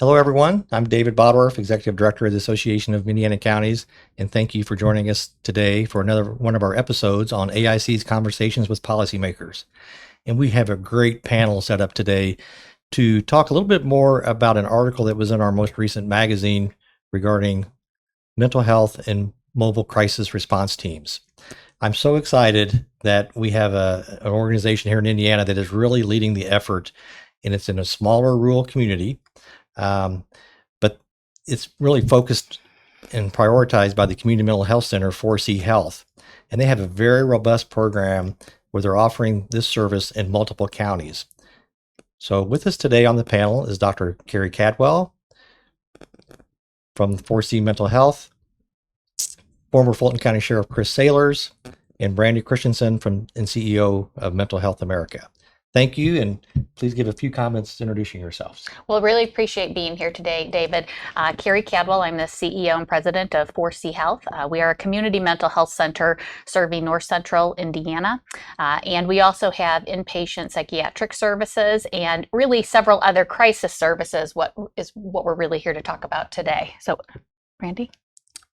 Hello, everyone. I'm David Bodorf, Executive Director of the Association of Indiana Counties, and thank you for joining us today for another one of our episodes on AIC's Conversations with Policymakers. And we have a great panel set up today to talk a little bit more about an article that was in our most recent magazine regarding mental health and mobile crisis response teams. I'm so excited that we have an organization here in Indiana that is really leading the effort, and it's in a smaller rural community. But it's really focused and prioritized by the Community Mental Health Center, 4C Health. And they have a very robust program where they're offering this service in multiple counties. So with us today on the panel is Dr. Carrie Cadwell from 4C Mental Health, former Fulton County Sheriff Chris Sailors, and Brandy Christensen and CEO of Mental Health America. Thank you, and please give a few comments introducing yourselves. Well, really appreciate being here today, David. Carrie Cadwell, I'm the CEO and president of 4C Health. We are a community mental health center serving North Central Indiana, and we also have inpatient psychiatric services and really several other crisis services, what we're really here to talk about today. So, Brandy?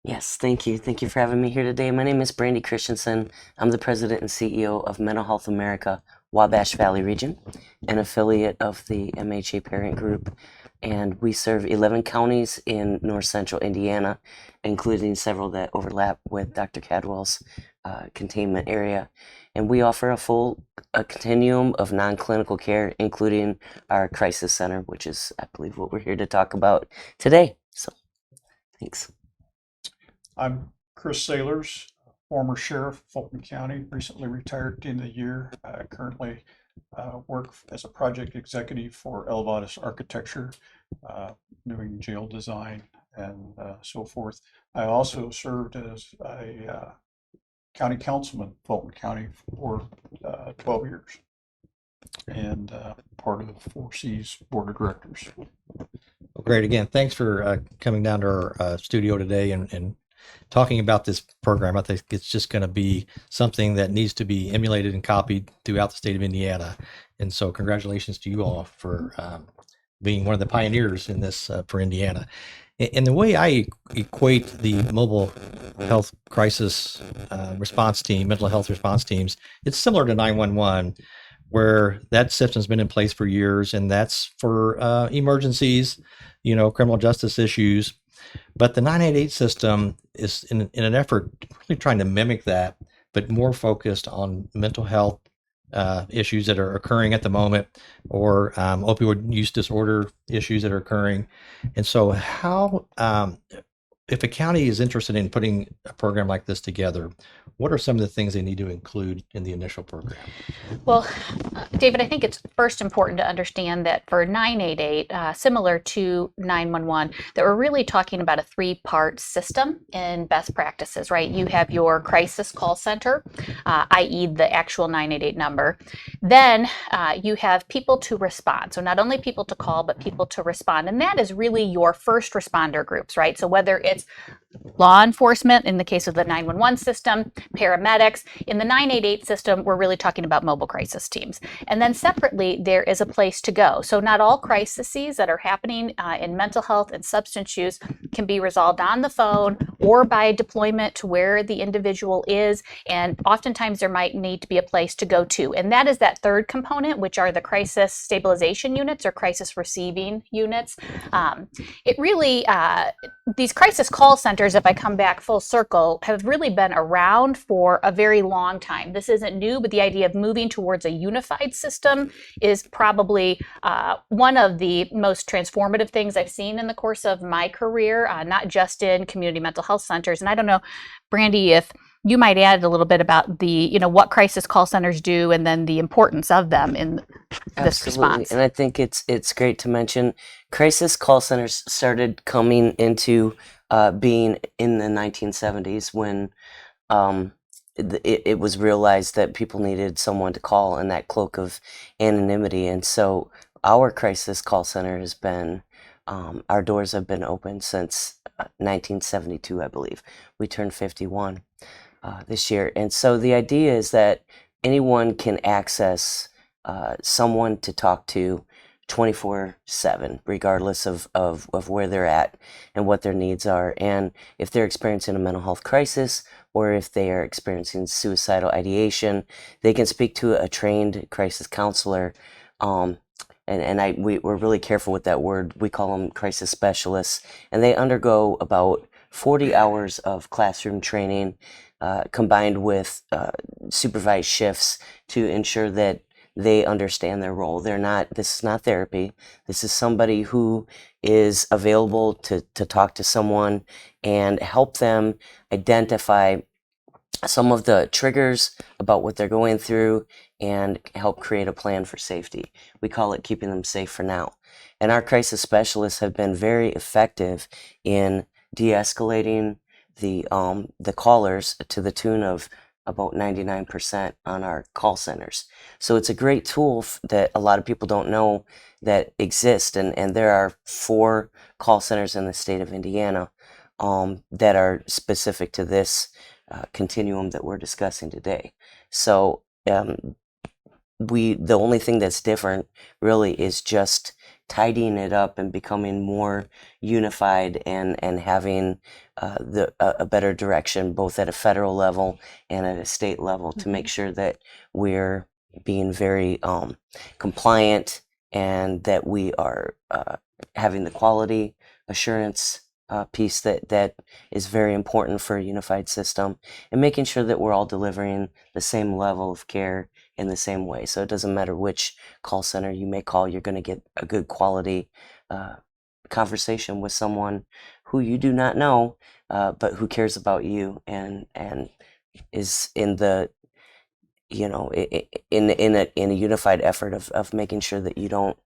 Yes, thank you. Thank you for having me here today. My name is Brandy Christensen. I'm the president and CEO of Mental Health America, Wabash Valley Region, an affiliate of the MHA parent group. And we serve 11 counties in North Central Indiana, including several that overlap with Dr. Cadwell's containment area. And we offer a continuum of non-clinical care, including our crisis center, which is, I believe, what we're here to talk about today. So, thanks. I'm Chris Sailors, former sheriff of Fulton County, recently retired at the end of the year. I currently work as a project executive for Elvadas Architecture, doing jail design and so forth. I also served as a county councilman in Fulton County for 12 years and part of the 4C's board of directors. Well, great. Again, thanks for coming down to our studio today and talking about this program. I think it's just going to be something that needs to be emulated and copied throughout the state of Indiana. And so congratulations to you all for being one of the pioneers in this for Indiana. And the way I equate the mobile health crisis response team, mental health response teams, it's similar to 911, where that system's been in place for years, and that's for emergencies, criminal justice issues. But the 988 system is in an effort really trying to mimic that, but more focused on mental health issues that are occurring at the moment, or opioid use disorder issues that are occurring. And so if a county is interested in putting a program like this together, what are some of the things they need to include in the initial program? Well, David, I think it's first important to understand that for 988, similar to 911, that we're really talking about a three-part system in best practices, right? You have your crisis call center, i.e. the actual 988 number. Then you have people to respond. So not only people to call, but people to respond. And that is really your first responder groups, right? So whether it's law enforcement in the case of the 911 system, paramedics. In the 988 system, we're really talking about mobile crisis teams. And then separately, there is a place to go. So not all crises that are happening in mental health and substance use can be resolved on the phone or by deployment to where the individual is. And oftentimes there might need to be a place to go to. And that is that third component, which are the crisis stabilization units or crisis receiving units. It really, these crisis call centers, if I come back full circle, have really been around for a very long time. This isn't new, but the idea of moving towards a unified system is probably one of the most transformative things I've seen in the course of my career, not just in community mental health centers. And I don't know, Brandy, if you might add a little bit about the, what crisis call centers do and then the importance of them in this response. And I think it's great to mention crisis call centers started coming into being in the 1970s when it was realized that people needed someone to call in that cloak of anonymity. And so our crisis call center has been, our doors have been open since 1972, I believe. We turned 51 this year. And so the idea is that anyone can access someone to talk to 24/7, regardless of where they're at and what their needs are. And if they're experiencing a mental health crisis or if they are experiencing suicidal ideation, they can speak to a trained crisis counselor. We're really careful with that word. We call them crisis specialists, and they undergo about 40 hours of classroom training combined with supervised shifts to ensure that they understand their role. This is not therapy. This is somebody who is available to talk to someone and help them identify some of the triggers about what they're going through and help create a plan for safety. We call it keeping them safe for now. And our crisis specialists have been very effective in de-escalating the callers to the tune of about 99% on our call centers. So it's a great tool that a lot of people don't know that exist. And there are 4 call centers in the state of Indiana that are specific to this continuum that we're discussing today. So the only thing that's different really is just tidying it up and becoming more unified and having a better direction both at a federal level and at a state level to make sure that we're being very compliant and that we are having the quality assurance piece that is very important for a unified system, and making sure that we're all delivering the same level of care in the same way. So it doesn't matter which call center you may call, you're going to get a good quality conversation with someone who you do not know, but who cares about you and is in the in a unified effort of making sure that you don't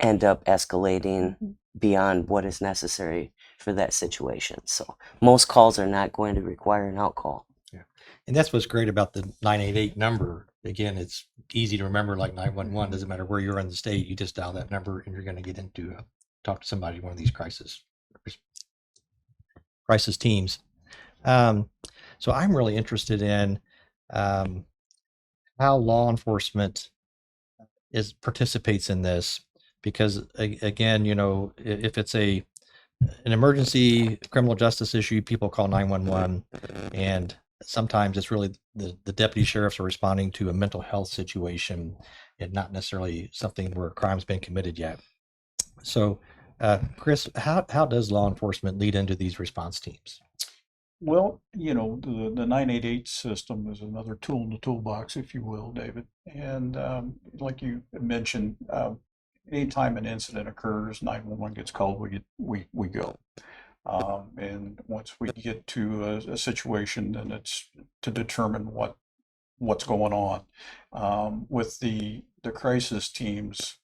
end up escalating beyond what is necessary for that situation. So most calls are not going to require an out call. Yeah. And that's what's great about the 988 number. Again, it's easy to remember, like 911. Doesn't matter where you're in the state, you just dial that number and you're going to get into talk to somebody, one of these crisis teams. So I'm really interested in how law enforcement participates in this, because again, if it's an emergency criminal justice issue, people call 911, and sometimes it's really the deputy sheriffs are responding to a mental health situation and not necessarily something where a crime's been committed yet. So, Chris, how does law enforcement lead into these response teams? Well, the 988 system is another tool in the toolbox, if you will, David. And like you mentioned, anytime an incident occurs, 911 gets called, we go. And once we get to a situation, then it's to determine what's going on. With the crisis teams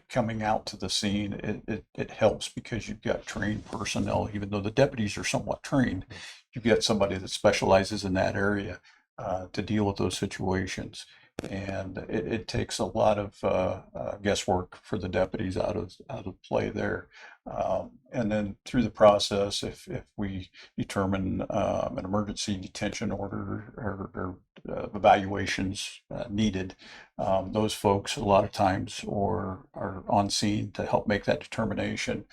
coming out to the scene, it helps because you've got trained personnel. Even though the deputies are somewhat trained, you've got somebody that specializes in that area to deal with those situations. And it takes a lot of guesswork for the deputies out of play there. And then through the process, if we determine an emergency detention order or evaluations needed, those folks a lot of times are on scene to help make that determination.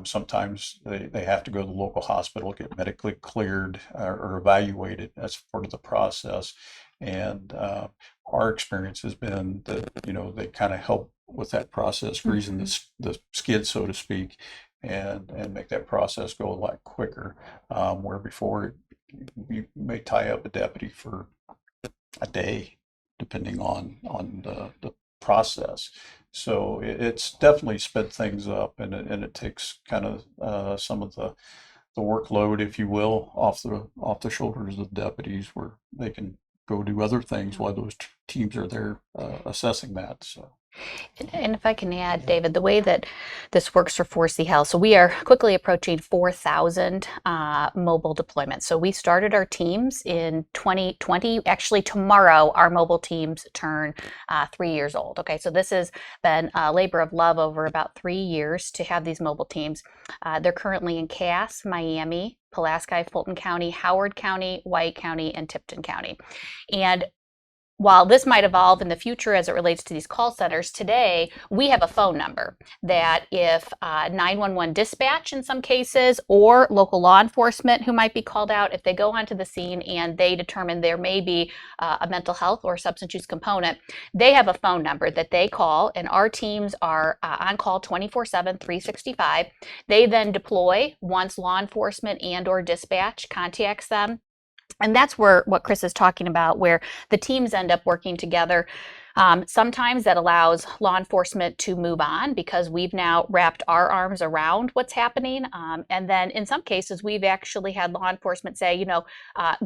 Sometimes they have to go to the local hospital, get medically cleared or evaluated. That's part of the process. And our experience has been that, they kind of help with that process, greasing the skid, so to speak, and make that process go a lot quicker. Where before you may tie up a deputy for a day, depending on the process. So it's definitely sped things up, and it takes kind of some of the workload, if you will, off the shoulders of the deputies, where they can go do other things while those teams are there assessing that. So. And if I can add, David, the way that this works for 4C Health, so we are quickly approaching 4,000 mobile deployments. So we started our teams in 2020. Actually, tomorrow, our mobile teams turn 3 years old. Okay, so this has been a labor of love over about 3 years to have these mobile teams. They're currently in Cass, Miami, Pulaski, Fulton County, Howard County, White County, and Tipton County. And while this might evolve in the future as it relates to these call centers, today we have a phone number that if 911 dispatch in some cases or local law enforcement who might be called out, if they go onto the scene and they determine there may be a mental health or substance use component, they have a phone number that they call, and our teams are on call 24/7, 365. They then deploy once law enforcement and or dispatch contacts them. And that's where what Chris is talking about, where the teams end up working together. Sometimes that allows law enforcement to move on because we've now wrapped our arms around what's happening. And then in some cases, we've actually had law enforcement say,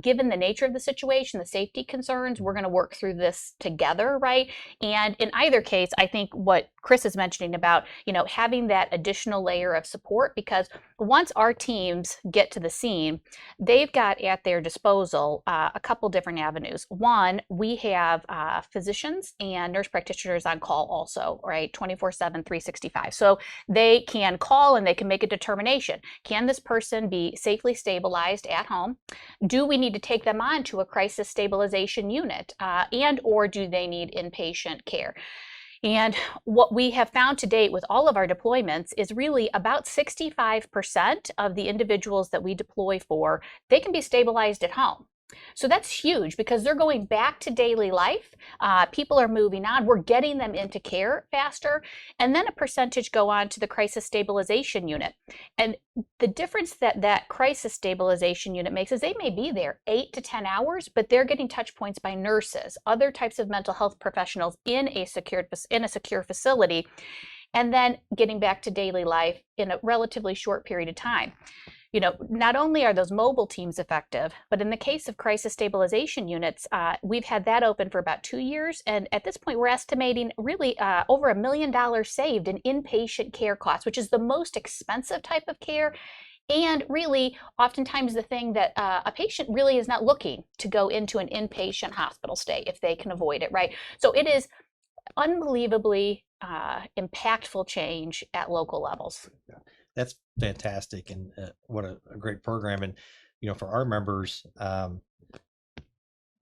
given the nature of the situation, the safety concerns, we're going to work through this together, right? And in either case, I think what Chris is mentioning about, having that additional layer of support, because once our teams get to the scene, they've got at their disposal a couple different avenues. One, we have physicians and nurse practitioners on call also, right? 24/7, 365. So they can call and they can make a determination. Can this person be safely stabilized at home? Do we need to take them on to a crisis stabilization unit? And or do they need inpatient care? And what we have found to date with all of our deployments is really about 65% of the individuals that we deploy for, they can be stabilized at home. So that's huge because they're going back to daily life. People are moving on. We're getting them into care faster. And then a percentage go on to the crisis stabilization unit. And the difference that that crisis stabilization unit makes is they may be there 8 to 10 hours, but they're getting touch points by nurses, other types of mental health professionals in a secure facility, and then getting back to daily life in a relatively short period of time. Not only are those mobile teams effective, but in the case of crisis stabilization units, we've had that open for about 2 years. And at this point, we're estimating really over $1 million saved in inpatient care costs, which is the most expensive type of care. And really, oftentimes the thing that a patient really is not looking to go into an inpatient hospital stay if they can avoid it, right? So it is unbelievably impactful change at local levels. Yeah, that's fantastic, and what a great program. And for our members, one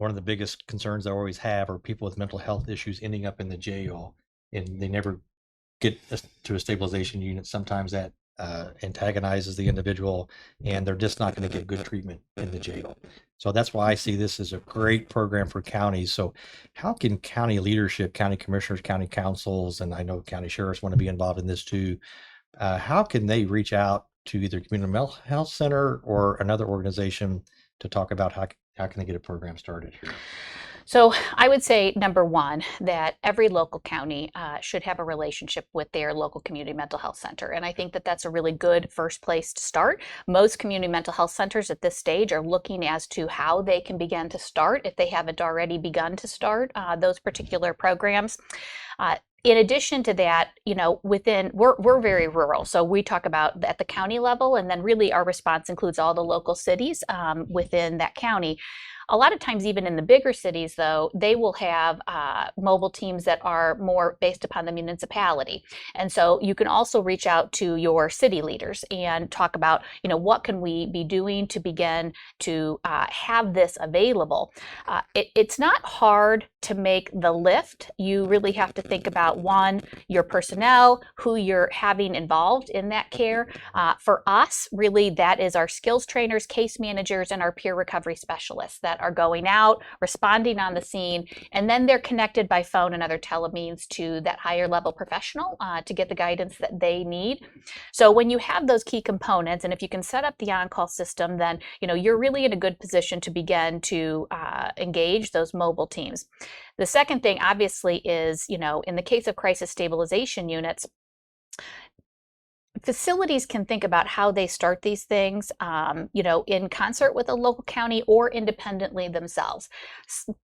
of the biggest concerns they always have are people with mental health issues ending up in the jail, and they never get to a stabilization unit. Sometimes that antagonizes the individual, and they're just not going to get good treatment in the jail. So that's why I see this as a great program for counties. So how can county leadership, county commissioners, county councils, and I know county sheriffs want to be involved in this too, how can they reach out to either community mental health center or another organization to talk about how can they get a program started here? So I would say, number one, that every local county should have a relationship with their local community mental health center. And I think that that's a really good first place to start. Most community mental health centers at this stage are looking as to how they can begin to start, if they haven't already begun to start those particular programs. In addition to that, we're very rural. So we talk about at the county level, and then really our response includes all the local cities within that county. A lot of times, even in the bigger cities, though, they will have mobile teams that are more based upon the municipality. And so you can also reach out to your city leaders and talk about, what can we be doing to begin to have this available. It's not hard to make the lift. You really have to think about, one, your personnel, who you're having involved in that care. For us, really, that is our skills trainers, case managers, and our peer recovery specialists that are going out, responding on the scene, and then they're connected by phone and other telemeans to that higher level professional to get the guidance that they need. So when you have those key components, and if you can set up the on-call system, then you're really in a good position to begin to engage those mobile teams. The second thing, obviously, is in the case of crisis stabilization units, facilities can think about how they start these things, in concert with a local county or independently themselves.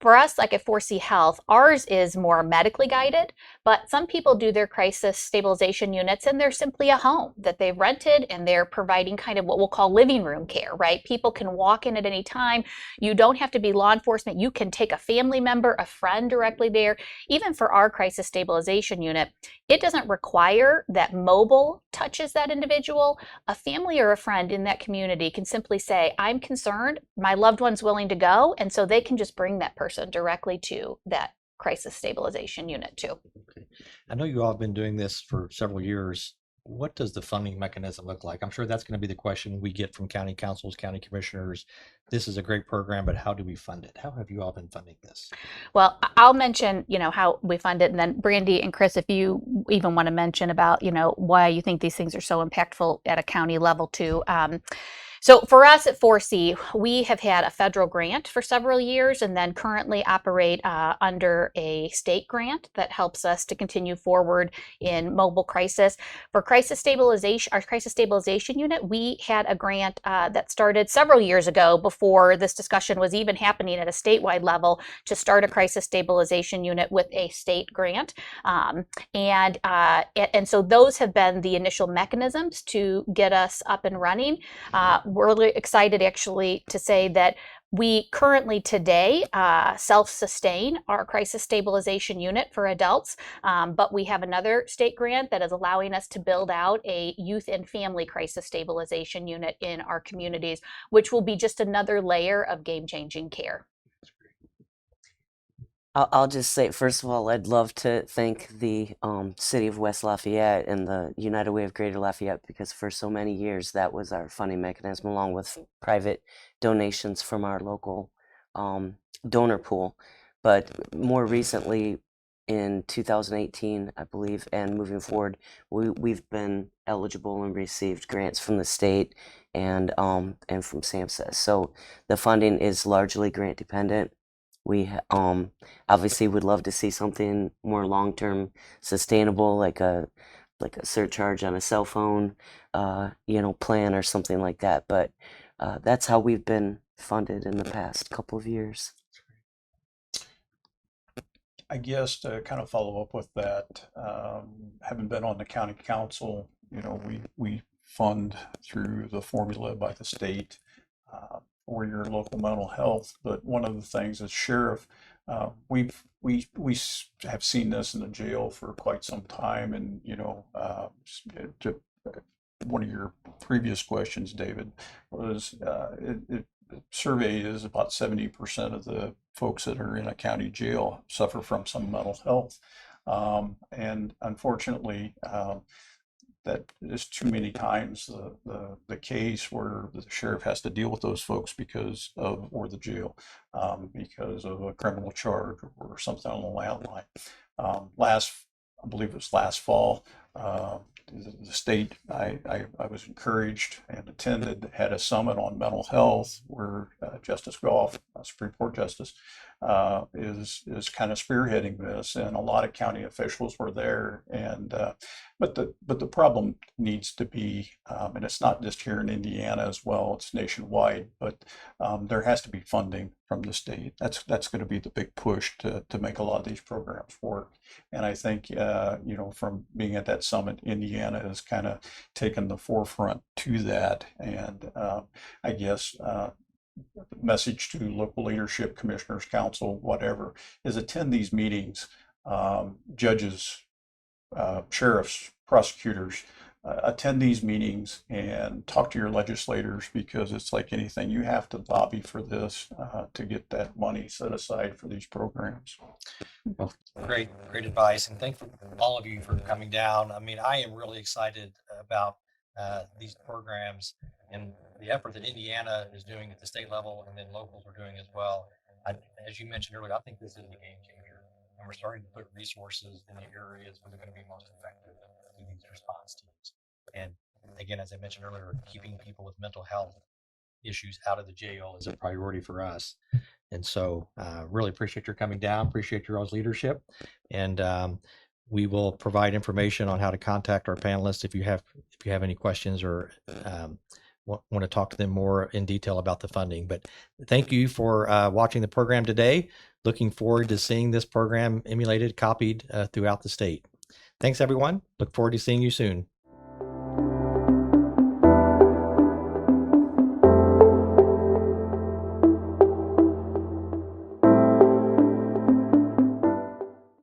For us, like at 4C Health, ours is more medically guided, but some people do their crisis stabilization units and they're simply a home that they've rented and they're providing kind of what we'll call living room care, right? People can walk in at any time. You don't have to be law enforcement. You can take a family member, a friend directly there. Even for our crisis stabilization unit, it doesn't require that mobile touches reaches that individual, a family or a friend in that community can simply say, I'm concerned, my loved one's willing to go, and so they can just bring that person directly to that crisis stabilization unit too. Okay. I know you all have been doing this for several years. What does the funding mechanism look like? I'm sure that's going to be the question we get from county councils, county commissioners. This is a great program, but how do we fund it? How have you all been funding this? Well, I'll mention, how we fund it, and then Brandy and Chris, if you even want to mention about, why you think these things are so impactful at a county level too. So for us at 4C, we have had a federal grant for several years and then currently operate under a state grant that helps us to continue forward in mobile crisis. For crisis stabilization, our crisis stabilization unit, we had a grant that started several years ago before this discussion was even happening at a statewide level to start a crisis stabilization unit with a state grant. And so those have been the initial mechanisms to get us up and running. We're really excited actually to say that we currently today self-sustain our crisis stabilization unit for adults, but we have another state grant that is allowing us to build out a youth and family crisis stabilization unit in our communities, which will be just another layer of game-changing care. I'll just say, first of all, I'd love to thank the City of West Lafayette and the United Way of Greater Lafayette, because for so many years that was our funding mechanism, along with private donations from our local donor pool. But more recently, in 2018, I believe, and moving forward, we've been eligible and received grants from the state and from SAMHSA. So the funding is largely grant dependent. We obviously would love to see something more long-term sustainable, like a surcharge on a cell phone, plan or something like that. But that's how we've been funded in the past couple of years. I guess to kind of follow up with that, having been on the county council, we fund through the formula by the state for your local mental health. But one of the things as sheriff, we have seen this in the jail for quite some time, and to one of your previous questions, David, was survey is about 70% of the folks that are in a county jail suffer from some mental health, and unfortunately, that is too many times the case where the sheriff has to deal with those folks because of, or the jail, because of a criminal charge or something on the landline. I believe it was last fall, the state, I was encouraged and attended, had a summit on mental health where Justice Goff, Supreme Court Justice, is kind of spearheading this, and a lot of county officials were there. And but the problem needs to be, and it's not just here in Indiana as well, it's nationwide, but there has to be funding from the state. That's going to be the big push to make a lot of these programs work. And I think from being at that summit, Indiana has kind of taken the forefront to that. And I guess message to local leadership, commissioners, council, whatever, is attend these meetings. Judges, sheriffs, prosecutors, attend these meetings and talk to your legislators, because it's like anything, you have to lobby for this to get that money set aside for these programs. Well, great advice, and thank all of you for coming down. I mean, I am really excited about these programs and the effort that Indiana is doing at the state level, and then locals are doing as well. As you mentioned earlier, I think this is a game changer, and we're starting to put resources in the areas where they're going to be most effective in these response teams. And again, as I mentioned earlier, keeping people with mental health issues out of the jail is a priority for us. And so really appreciate your coming down, appreciate your all's leadership. And we will provide information on how to contact our panelists if you have any questions or want to talk to them more in detail about the funding. But thank you for watching the program today. Looking forward to seeing this program emulated, copied throughout the state. Thanks, everyone. Look forward to seeing you soon.